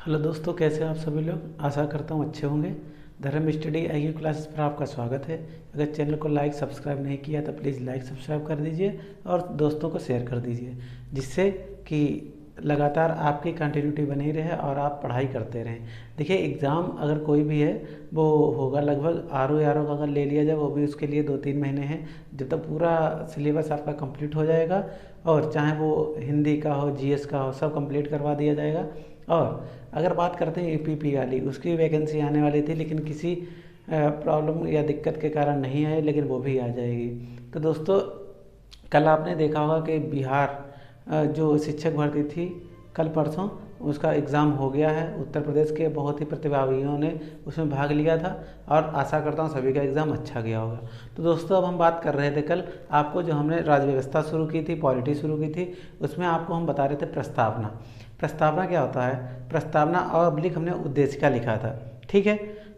Hello दोस्तों, कैसे हैं आप सभी लोग। आशा करता हूँ अच्छे होंगे। धर्म स्टडी IQ क्लासेस पर आपका स्वागत है। अगर चैनल को लाइक सब्सक्राइब नहीं किया तो प्लीज़ लाइक सब्सक्राइब कर दीजिए और दोस्तों को शेयर कर दीजिए, जिससे कि लगातार आपकी कंटिन्यूटी बनी रहे और आप पढ़ाई करते रहें। देखिए, एग्ज़ाम अगर कोई भी है वो होगा लगभग RO का, अगर ले लिया जाए वो भी उसके लिए 2-3 महीने हैं, जब तक पूरा सिलेबस आपका कंप्लीट हो जाएगा। और चाहे वो हिंदी का हो, GS का हो, सब कंप्लीट करवा दिया जाएगा। और अगर बात करते हैं APP वाली, उसकी वैकेंसी आने वाली थी लेकिन किसी प्रॉब्लम या दिक्कत के कारण नहीं आई, लेकिन वो भी आ जाएगी। तो दोस्तों, कल आपने देखा होगा कि बिहार जो शिक्षक भर्ती थी, कल परसों उसका एग्ज़ाम हो गया है। उत्तर प्रदेश के बहुत ही प्रतिभागियों ने उसमें भाग लिया था और आशा करता हूँ सभी का एग्ज़ाम अच्छा गया होगा। तो दोस्तों, अब हम बात कर रहे थे कल आपको, जो हमने राज्य व्यवस्था शुरू की थी, पॉलिटी शुरू की थी, उसमें आपको हम बता रहे थे प्रस्तावना। प्रस्तावना क्या होता है? प्रस्तावना और अब्लिक हमने उद्देशिका लिखा था, ठीक है।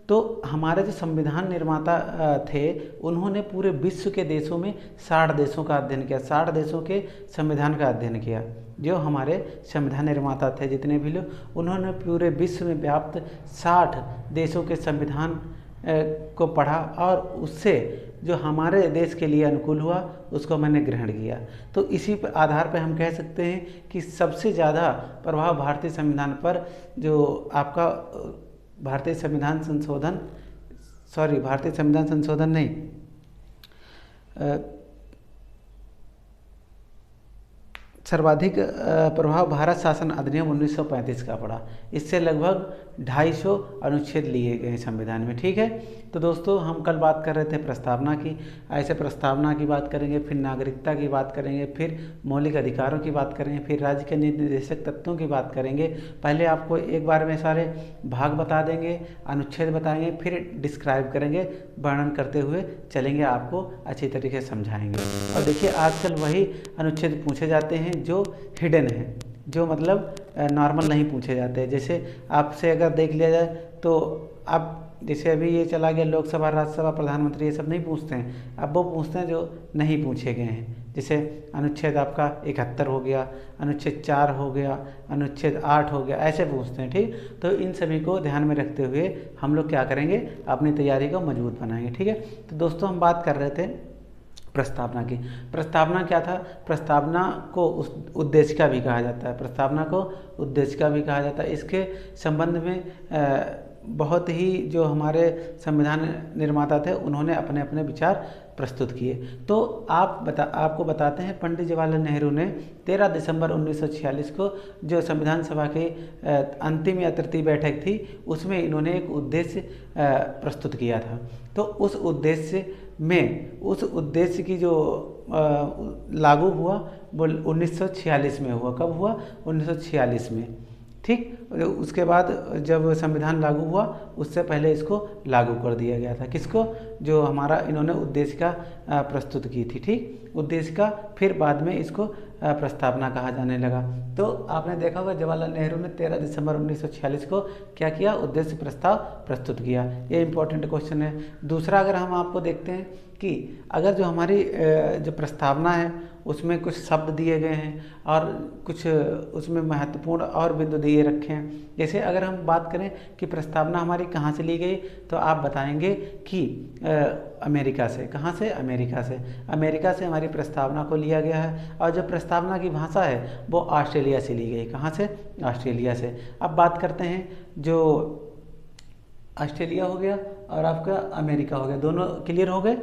तो हमारे जो संविधान निर्माता थे, उन्होंने पूरे विश्व के देशों में 60 देशों का अध्ययन किया, 60 देशों के संविधान का अध्ययन किया। जो हमारे संविधान निर्माता थे जितने भी लोग, उन्होंने पूरे विश्व में व्याप्त 60 देशों के संविधान को पढ़ा और उससे जो हमारे देश के लिए अनुकूल हुआ उसको मैंने ग्रहण किया। तो इसी पर आधार पर हम कह सकते हैं कि सबसे ज़्यादा प्रभाव भारतीय संविधान पर जो आपका भारतीय संविधान संशोधन नहीं, सर्वाधिक प्रभाव भारत शासन अधिनियम 1935 का पड़ा। इससे लगभग 250 अनुच्छेद लिए गए संविधान में, ठीक है। तो दोस्तों, हम कल बात कर रहे थे प्रस्तावना की। ऐसे प्रस्तावना की बात करेंगे, फिर नागरिकता की बात करेंगे, फिर मौलिक अधिकारों की बात करेंगे, फिर राज्य के निर्देशक तत्वों की बात करेंगे। पहले आपको एक बार में सारे भाग बता देंगे, अनुच्छेद बताएंगे, फिर डिस्क्राइब करेंगे, वर्णन करते हुए चलेंगे, आपको अच्छी तरीके से समझाएंगे। और देखिए, आजकल वही अनुच्छेद पूछे जाते हैं जो हिडन है, जो मतलब नॉर्मल नहीं पूछे जाते। जैसे आपसे अगर देख लिया जाए तो आप, जैसे अभी ये चला गया लोकसभा, राज्यसभा, प्रधानमंत्री, ये सब नहीं पूछते हैं। अब वो पूछते हैं जो नहीं पूछे गए हैं। जैसे अनुच्छेद आपका 71 हो गया, अनुच्छेद 4 हो गया, अनुच्छेद 8 हो गया, ऐसे पूछते हैं, ठीक। तो इन सभी को ध्यान में रखते हुए हम लोग क्या करेंगे, अपनी तैयारी को मजबूत बनाएंगे, ठीक है। तो दोस्तों, हम बात कर रहे थे प्रस्तावना की। प्रस्तावना क्या था? प्रस्तावना को उद्देशिका भी कहा जाता है, प्रस्तावना को उद्देशिका भी कहा जाता है। इसके संबंध में बहुत ही जो हमारे संविधान निर्माता थे, उन्होंने अपने अपने विचार प्रस्तुत किए। तो आपको बताते हैं, पंडित जवाहरलाल नेहरू ने 13 दिसंबर 1946 को जो संविधान सभा की अंतिम या तृतीय बैठक थी, उसमें इन्होंने एक उद्देश्य प्रस्तुत किया था। तो उस उद्देश्य की जो लागू हुआ वो 1946 में हुआ। कब हुआ? 1946 में, ठीक। उसके बाद जब संविधान लागू हुआ, उससे पहले इसको लागू कर दिया गया था। किसको? जो हमारा इन्होंने उद्देशिका प्रस्तुत की थी, ठीक। उद्देशिका, फिर बाद में इसको प्रस्तावना कहा जाने लगा। तो आपने देखा होगा जवाहरलाल नेहरू ने 13 दिसंबर 1946 को क्या किया? उद्देश्य प्रस्ताव प्रस्तुत किया। ये इंपॉर्टेंट क्वेश्चन है। दूसरा, अगर हम आपको देखते हैं कि अगर जो हमारी जो प्रस्तावना है उसमें कुछ शब्द दिए गए हैं और कुछ उसमें महत्वपूर्ण और बिंदु दिए रखे हैं। जैसे अगर हम बात करें कि प्रस्तावना हमारी कहाँ से ली गई, तो आप बताएंगे कि अमेरिका से। कहाँ से? अमेरिका से। अमेरिका से हमारी प्रस्तावना को लिया गया है। और जो प्रस्तावना की भाषा है वो ऑस्ट्रेलिया से ली गई। कहाँ से? ऑस्ट्रेलिया से। अब बात करते हैं, जो ऑस्ट्रेलिया हो गया और आपका अमेरिका हो गया, दोनों क्लियर हो गए?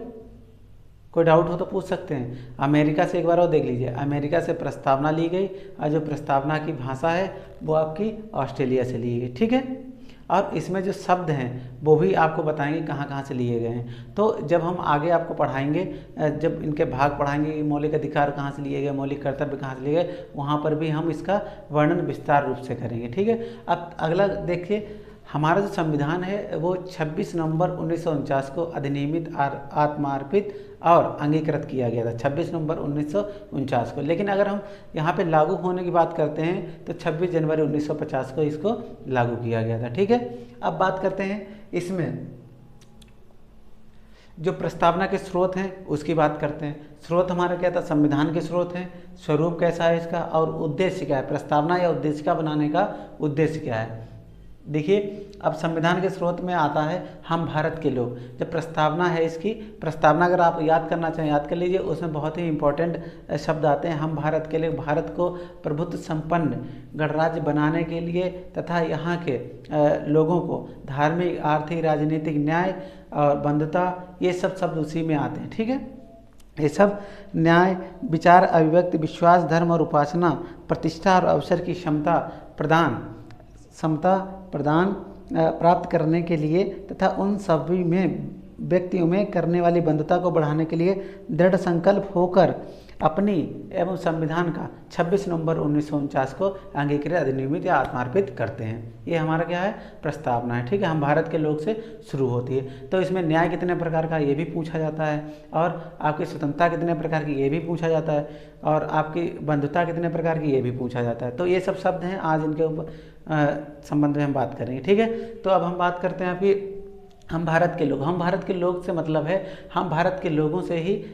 कोई डाउट हो तो पूछ सकते हैं। अमेरिका से एक बार और देख लीजिए, अमेरिका से प्रस्तावना ली गई और जो प्रस्तावना की भाषा है वो आपकी ऑस्ट्रेलिया से ली गई, ठीक है। और इसमें जो शब्द हैं वो भी आपको बताएंगे कहाँ कहाँ से लिए गए हैं। तो जब हम आगे आपको पढ़ाएंगे, जब इनके भाग पढ़ाएंगे कि मौलिक अधिकार कहाँ से लिए गए, मौलिक कर्तव्य कहाँ से लिए गए, वहाँ पर भी हम इसका वर्णन विस्तार रूप से करेंगे, ठीक है। अब अगला देखिए, हमारा जो संविधान है वो 26 नवंबर 1949 को अधिनियमित, आत्मार्पित और अंगीकृत किया गया था, 26 नवंबर 1949 को। लेकिन अगर हम यहाँ पे लागू होने की बात करते हैं तो 26 जनवरी 1950 को इसको लागू किया गया था, ठीक है। अब बात करते हैं इसमें जो प्रस्तावना के स्रोत हैं उसकी बात करते हैं। स्रोत हमारा क्या था? संविधान के स्रोत हैं। स्वरूप कैसा है इसका और उद्देश्य क्या है? प्रस्तावना या उद्देशिका बनाने का उद्देश्य क्या है? देखिए, अब संविधान के स्रोत में आता है हम भारत के लोग। जब प्रस्तावना है, इसकी प्रस्तावना अगर आप याद करना चाहें याद कर लीजिए, उसमें बहुत ही इंपॉर्टेंट शब्द आते हैं। हम भारत के लिए, भारत को प्रभुत्व संपन्न गणराज्य बनाने के लिए तथा यहाँ के लोगों को धार्मिक, आर्थिक, राजनीतिक न्याय और बंधुता, ये सब शब्द उसी में आते हैं। ठीक है, ये सब न्याय, विचार, अभिव्यक्ति, विश्वास, धर्म और उपासना, प्रतिष्ठा और अवसर की समता प्रदान प्राप्त करने के लिए तथा उन सभी में व्यक्तियों में करने वाली बंधुता को बढ़ाने के लिए दृढ़ संकल्प होकर अपनी एवं संविधान का 26 नवंबर 1949 को अंगीकृत, अधिनियमित या आत्मार्पित करते हैं। ये हमारा क्या है, प्रस्तावना है। ठीक है, हम भारत के लोग से शुरू होती है। तो इसमें न्याय कितने प्रकार का, ये भी पूछा जाता है, और आपकी स्वतंत्रता कितने प्रकार की, ये भी पूछा जाता है, और आपकी बंधुता कितने प्रकार की, ये भी पूछा जाता है। तो ये सब शब्द हैं, आज इनके ऊपर संबंध में हम बात करेंगे। ठीक है, तो अब हम बात करते हैं कि हम भारत के लोग। हम भारत के लोग से मतलब है हम भारत के लोगों से ही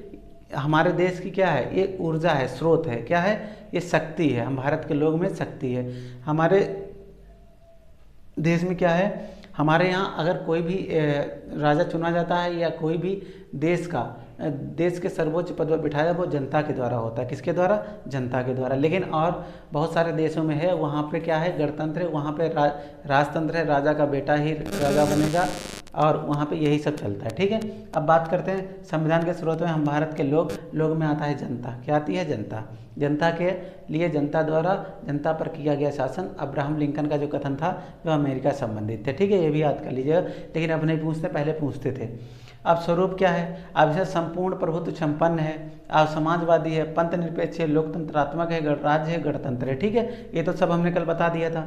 हमारे देश की क्या है, ये ऊर्जा है, स्रोत है, क्या है, ये शक्ति है। हम भारत के लोग में शक्ति है। हमारे देश में क्या है, हमारे यहाँ अगर कोई भी राजा चुना जाता है या कोई भी देश के सर्वोच्च पद पर बिठाया, वो जनता के द्वारा होता है। किसके द्वारा, जनता के द्वारा। लेकिन और बहुत सारे देशों में है, वहाँ पे क्या है, गणतंत्र है, वहाँ पे राजतंत्र है, राजा का बेटा ही राजा बनेगा, और वहाँ पे यही सब चलता है। ठीक है, अब बात करते हैं संविधान के स्रोत में। हम भारत के लोग में आता है जनता। क्या आती है, जनता। जनता के लिए जनता द्वारा जनता पर किया गया शासन। अब्राहम लिंकन का जो कथन था वो अमेरिका संबंधित थे। ठीक है, ये भी याद कर लीजिएगा, लेकिन अब नहीं पूछते, पहले पूछते थे। अब स्वरूप क्या है, अब इसे संपूर्ण प्रभुत्व संपन्न है, अब समाजवादी है, पंथ निरपेक्ष है, लोकतंत्रात्मक है, गणराज्य है, गणतंत्र है। ठीक है, ये तो सब हमने कल बता दिया था।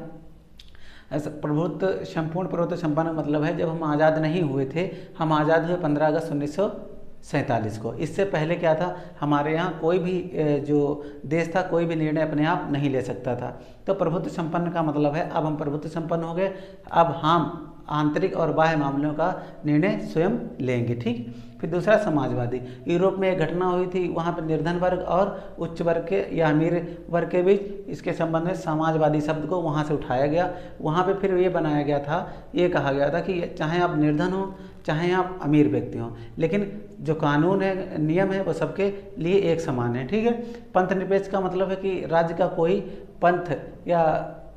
संपूर्ण प्रभुत्व संपन्न मतलब है जब हम आज़ाद नहीं हुए थे, हम आज़ाद हुए 15 अगस्त 1947 को। इससे पहले क्या था, हमारे यहाँ कोई भी जो देश था, कोई भी निर्णय अपने आप नहीं ले सकता था। तो प्रभुत्व संपन्न का मतलब है अब हम प्रभुत्व संपन्न हो गए, अब हम आंतरिक और बाह्य मामलों का निर्णय स्वयं लेंगे। ठीक, फिर दूसरा समाजवादी। यूरोप में एक घटना हुई थी, वहाँ पर निर्धन वर्ग और उच्च वर्ग के या अमीर वर्ग के बीच, इसके संबंध में समाजवादी शब्द को वहाँ से उठाया गया। वहाँ पे फिर ये बनाया गया था, ये कहा गया था कि चाहे आप निर्धन हो, चाहे आप अमीर व्यक्ति हों, लेकिन जो कानून है, नियम है, वो सबके लिए एक समान है। ठीक है, पंथ निरपेक्ष का मतलब है कि राज्य का कोई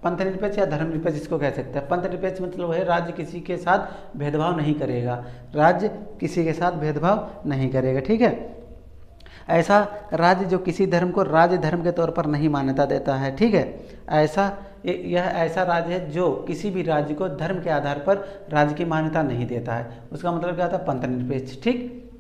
पंथ निरपेक्ष या धर्म निरपेक्ष इसको कह सकते हैं। पंथ निरपेक्ष मतलब है राज्य किसी के साथ भेदभाव नहीं करेगा, राज्य किसी के साथ भेदभाव नहीं करेगा। ठीक है, ऐसा राज्य जो किसी धर्म को राज्य धर्म के तौर पर नहीं मान्यता देता है। ठीक है, यह ऐसा राज्य है जो किसी भी राज्य को धर्म के आधार पर राज्य की मान्यता नहीं देता है। उसका मतलब क्या था, पंथ निरपेक्ष। ठीक,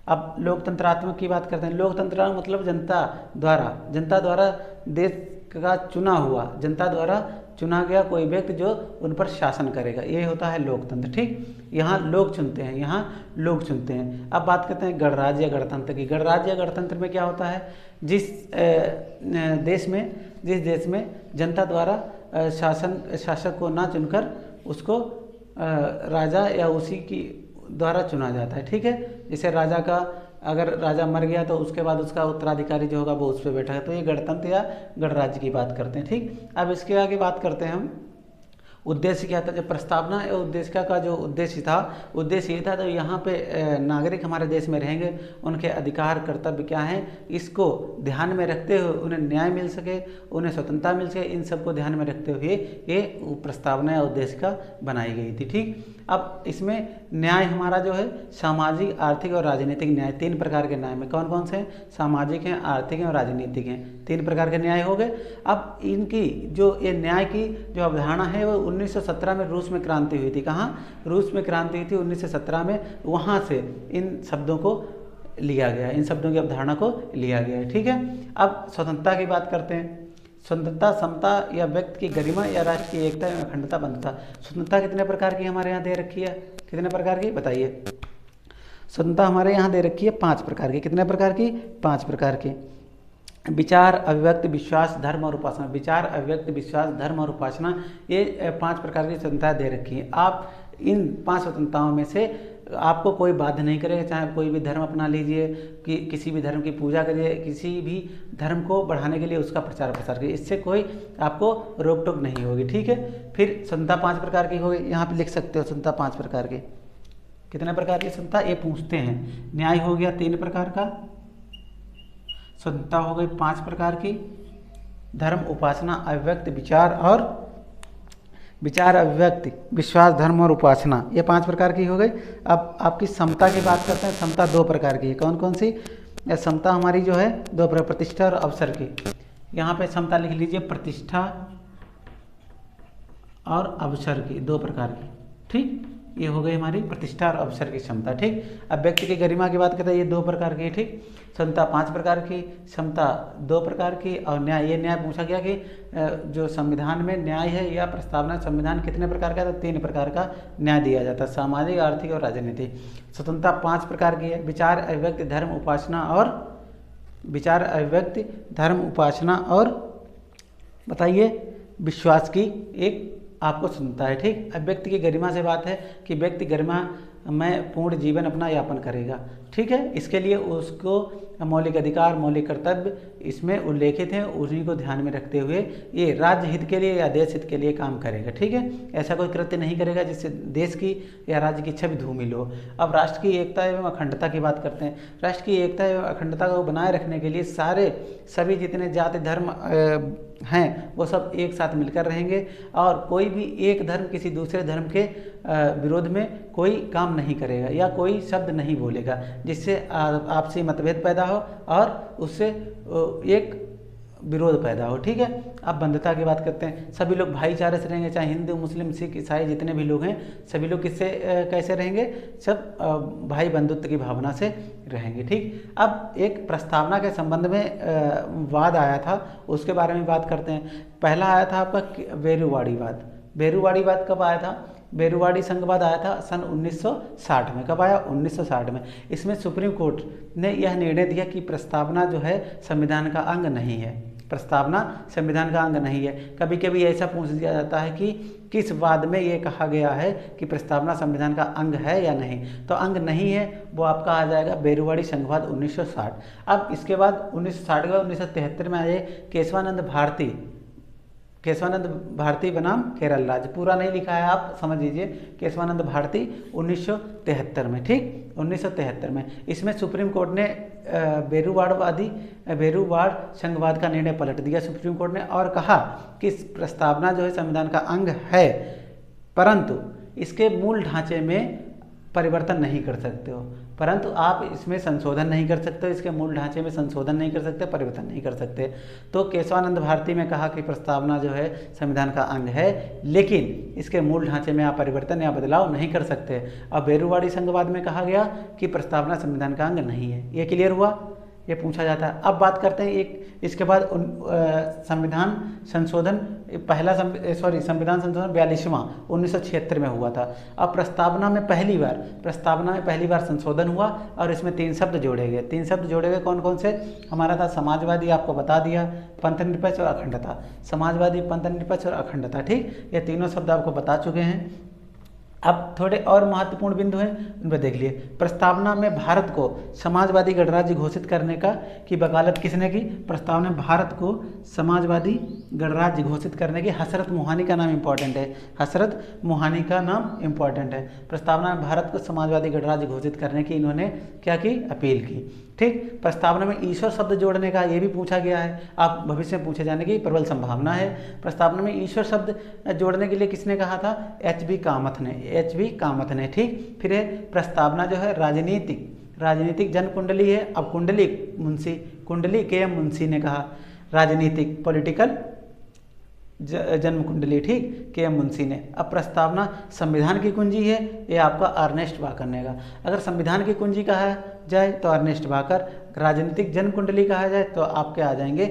अब लोकतंत्रात्मक की बात करते हैं। लोकतंत्र मतलब जनता द्वारा देश का चुना हुआ, जनता द्वारा चुना गया कोई व्यक्ति जो उन पर शासन करेगा, ये होता है लोकतंत्र। ठीक, यहाँ लोग चुनते हैं, अब बात करते हैं गणराज्य या गणतंत्र की। गणराज्य या गणतंत्र में क्या होता है, जिस देश में जनता द्वारा शासक को ना चुनकर उसको राजा या उसी की द्वारा चुना जाता है। ठीक है, जैसे राजा का, अगर राजा मर गया तो उसके बाद उसका उत्तराधिकारी जो होगा वो उस पर बैठा है। तो ये गणतंत्र या गणराज्य की बात करते हैं। ठीक, अब इसके आगे बात करते हैं हम उद्देश्य क्या था। जब प्रस्तावना या उद्देश्य का जो उद्देश्य ये था, तो यहाँ पे नागरिक हमारे देश में रहेंगे, उनके अधिकार कर्तव्य क्या हैं, इसको ध्यान में रखते हुए उन्हें न्याय मिल सके, उन्हें स्वतंत्रता मिल सके, इन सबको ध्यान में रखते हुए ये प्रस्तावना या उद्देश्य का बनाई गई थी। ठीक, अब इसमें न्याय हमारा जो है सामाजिक, आर्थिक और राजनीतिक न्याय, 3 प्रकार के न्याय में कौन कौन से हैं, सामाजिक हैं, आर्थिक हैं और राजनीतिक हैं, 3 प्रकार के न्याय हो गए। अब इनकी जो ये न्याय की जो अवधारणा है वो 1917 में रूस में क्रांति हुई थी। कहाँ, रूस में क्रांति हुई थी 1917 में, वहाँ से इन शब्दों को लिया गया, इन शब्दों की अवधारणा को लिया गया है। ठीक है, अब स्वतंत्रता की बात करते हैं। स्वतंत्रता, समता या व्यक्ति की गरिमा या राष्ट्र की एकता या अखंडता बंधुता। स्वतंत्रता कितने प्रकार की हमारे यहाँ दे रखी है, कितने प्रकार की बताइए। स्वतंत्रता हमारे यहाँ दे रखी है 5 प्रकार की। कितने प्रकार की, 5 प्रकार की। विचार, अभिव्यक्ति, विश्वास, धर्म और उपासना। विचार, अभिव्यक्ति, विश्वास, धर्म और उपासना, ये 5 प्रकार की स्वतंत्रता दे रखी है। आप इन 5 स्वतंत्रताओं में से आपको कोई बाध्य नहीं करेगा, चाहे कोई भी धर्म अपना लीजिए, कि किसी भी धर्म की पूजा करिए, किसी भी धर्म को बढ़ाने के लिए उसका प्रचार प्रसार करिए, इससे कोई आपको रोक टोक नहीं होगी। ठीक है। फिर संता 5 प्रकार की होगी, यहाँ पे लिख सकते हो संता 5 प्रकार की। कितने प्रकार की संता ये पूछते हैं। न्याय हो गया 3 प्रकार का, संता हो गई 5 प्रकार की, धर्म उपासना अव्यक्त विचार अभिव्यक्ति विश्वास धर्म और उपासना, ये 5 प्रकार की हो गई। अब आपकी समता की बात करते हैं। समता 2 प्रकार की है। कौन कौन सी? समता हमारी जो है 2 प्रकार, प्रतिष्ठा और अवसर की। यहाँ पे समता लिख लीजिए, प्रतिष्ठा और अवसर की 2 प्रकार की। ठीक, ये हो गई हमारी प्रतिष्ठा और अवसर की क्षमता। ठीक। अब व्यक्ति की गरिमा की बात करते हैं, ये 2 प्रकार की। ठीक, समता 5 प्रकार की, समता 2 प्रकार की, और न्याय, ये न्याय पूछा गया कि जो संविधान में न्याय है या प्रस्तावना संविधान कितने प्रकार का है, तो 3 प्रकार का न्याय दिया जाता है, सामाजिक, आर्थिक और राजनीतिक। स्वतंत्रता 5 प्रकार की है, विचार अभिव्यक्ति धर्म उपासना और विचार अभिव्यक्ति धर्म उपासना और बताइए विश्वास की एक आपको सुनता है। ठीक। अब व्यक्ति की गरिमा से बात है कि व्यक्ति गरिमा में पूर्ण जीवन अपना यापन करेगा। ठीक है। इसके लिए उसको मौलिक अधिकार, मौलिक कर्तव्य इसमें उल्लेखित हैं, उन्हीं को ध्यान में रखते हुए ये राज्य हित के लिए या देश हित के लिए काम करेगा। ठीक है। ऐसा कोई कृत्य नहीं करेगा जिससे देश की या राज्य की छवि धूमिल हो। अब राष्ट्र की एकता एवं अखंडता की बात करते हैं। राष्ट्र की एकता एवं अखंडता को बनाए रखने के लिए सभी जितने जाति धर्म हैं वो सब एक साथ मिलकर रहेंगे, और कोई भी एक धर्म किसी दूसरे धर्म के विरोध में कोई काम नहीं करेगा या कोई शब्द नहीं बोलेगा जिससे आपसी मतभेद पैदा हो और उससे एक विरोध पैदा हो। ठीक है। अब बंधुता की बात करते हैं। सभी लोग भाईचारे से रहेंगे, चाहे हिंदू मुस्लिम सिख ईसाई जितने भी लोग हैं, सभी लोग किससे कैसे रहेंगे? सब भाई बंधुत्व की भावना से रहेंगे। ठीक। अब एक प्रस्तावना के संबंध में वाद आया था, उसके बारे में बात करते हैं। पहला आया था आपका बेरुवाड़ीवाद। बेरुवाड़ीवाद कब आया था? बेरुवाड़ी संघवाद आया था सन 1960 में। कब आया? 1960 में। इसमें सुप्रीम कोर्ट ने यह निर्णय दिया कि प्रस्तावना जो है संविधान का अंग नहीं है। प्रस्तावना संविधान का अंग नहीं है। कभी कभी ऐसा पूछ दिया जाता है कि किस वाद में ये कहा गया है कि प्रस्तावना संविधान का अंग है या नहीं, तो अंग नहीं है वो आपका आ जाएगा बेरुवाड़ी संघवाद 1960। अब इसके बाद 1960 के बाद 1973 में आए केशवानंद भारती बनाम केरल राज्य। पूरा नहीं लिखा है, आप समझ लीजिए। केशवानंद भारती 1973 में। ठीक, 1973 में। इसमें सुप्रीम कोर्ट ने बेरुवाड़ संघवाद का निर्णय पलट दिया सुप्रीम कोर्ट ने, और कहा कि प्रस्तावना जो है संविधान का अंग है, परंतु इसके मूल ढांचे में परिवर्तन नहीं कर सकते हो, परंतु आप इसमें संशोधन नहीं कर सकते हो, इसके मूल ढांचे में संशोधन नहीं कर सकते, परिवर्तन नहीं कर सकते। तो केशवानंद भारती में कहा कि प्रस्तावना जो है संविधान का अंग है, लेकिन इसके मूल ढांचे में आप परिवर्तन या बदलाव नहीं कर सकते। अब बेरुवाड़ी संघवाद में कहा गया कि प्रस्तावना संविधान का अंग नहीं है। ये क्लियर हुआ? ये पूछा जाता है। अब बात करते हैं इसके बाद संविधान संशोधन संविधान संशोधन 42वां 1976 में हुआ था। अब प्रस्तावना में पहली बार संशोधन हुआ और इसमें 3 शब्द जोड़े गए। 3 शब्द जोड़े गए कौन कौन से? हमारा था समाजवादी, आपको बता दिया, पंथनिरपेक्ष और अखंडता। समाजवादी, पंथनिरपेक्ष और अखंडता। ठीक, ये तीनों शब्द आपको बता चुके हैं। अब थोड़े और महत्वपूर्ण बिंदु हैं, उन पर देख लिए। प्रस्तावना में भारत को समाजवादी गणराज्य घोषित करने की वकालत किसने की? प्रस्तावना में भारत को समाजवादी गणराज्य घोषित करने की हसरत मोहानी का नाम इंपॉर्टेंट है। हसरत मोहानी का नाम इंपॉर्टेंट है। प्रस्तावना में भारत को समाजवादी गणराज्य घोषित करने की इन्होंने क्या की? अपील की। ठीक। प्रस्तावना में ईश्वर शब्द जोड़ने का ये भी पूछा गया है, आप भविष्य में पूछे जाने की प्रबल संभावना है। प्रस्तावना में ईश्वर शब्द जोड़ने के लिए किसने कहा था? एच.बी. कामथ ने। ठीक। फिर प्रस्तावना जो है राजनीतिक जन कुंडली है। अब कुंडली के.एम. मुंशी ने कहा, राजनीतिक पॉलिटिकल जन्म कुंडली। ठीक, के.एम. मुंशी ने। अब प्रस्तावना संविधान की कुंजी है, ये आपका अर्नेस्ट वाकर ने कहा। अगर संविधान की कुंजी कहा जाए तो अर्नेस्ट वाकर, राजनीतिक जन्म कुंडली कहा जाए तो आपके आ जाएंगे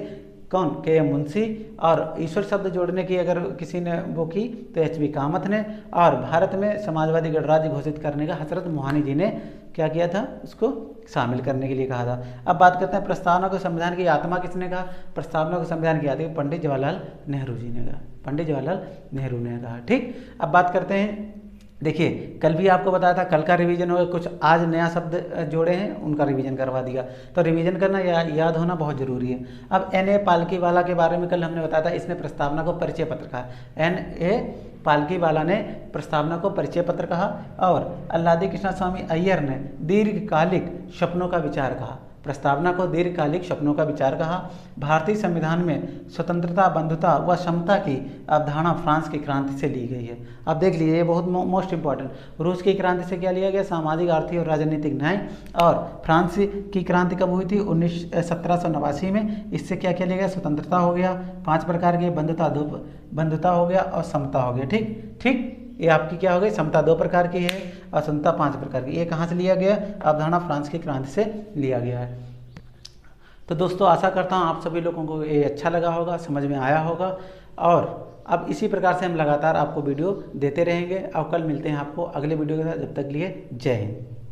कौन? के.एम. मुंशी। और ईश्वर शब्द जोड़ने की अगर किसी ने वो की तो एच.बी. कामथ ने। और भारत में समाजवादी गणराज्य घोषित करने का हसरत मोहानी जी ने क्या किया था? उसको शामिल करने के लिए कहा था। अब बात करते हैं प्रस्तावना को संविधान की आत्मा किसने कहा? प्रस्तावना को संविधान की आत्मा पंडित जवाहरलाल नेहरू जी ने कहा। ठीक। अब बात करते हैं देखिए कल भी आपको बताया था, कल का रिवीजन हो गया, कुछ आज नया शब्द जोड़े हैं उनका रिवीजन करवा दिया। तो रिवीजन करना याद होना बहुत ज़रूरी है। अब N.A. पालकीवाला के बारे में कल हमने बताया था, इसने प्रस्तावना को परिचय पत्र कहा। N.A. पालकीवाला ने प्रस्तावना को परिचय पत्र कहा और अल्लादी कृष्णा स्वामी अय्यर ने दीर्घकालिक सपनों का विचार कहा। प्रस्तावना को दीर्घकालिक सपनों का विचार कहा। भारतीय संविधान में स्वतंत्रता, बंधुता व समता की अवधारणा फ्रांस की क्रांति से ली गई है। अब देख लीजिए, ये बहुत मोस्ट इंपॉर्टेंट। रूस की क्रांति से क्या लिया गया? सामाजिक, आर्थिक और राजनीतिक न्याय। और फ्रांस की क्रांति कब हुई थी? 1789 में। इससे क्या क्या लिया गया? स्वतंत्रता हो गया, 5 प्रकार की, बंधुता हो गया और समता हो गया। ठीक ठीक, ये आपकी क्या हो गई? समता 2 प्रकार की है और समता 5 प्रकार की। ये कहाँ से लिया गया? अवधारणा फ्रांस की क्रांति से लिया गया है। तो दोस्तों आशा करता हूँ आप सभी लोगों को ये अच्छा लगा होगा, समझ में आया होगा। और अब इसी प्रकार से हम लगातार आपको वीडियो देते रहेंगे और कल मिलते हैं आपको अगले वीडियो के साथ। जब तक लिए जय हिंद।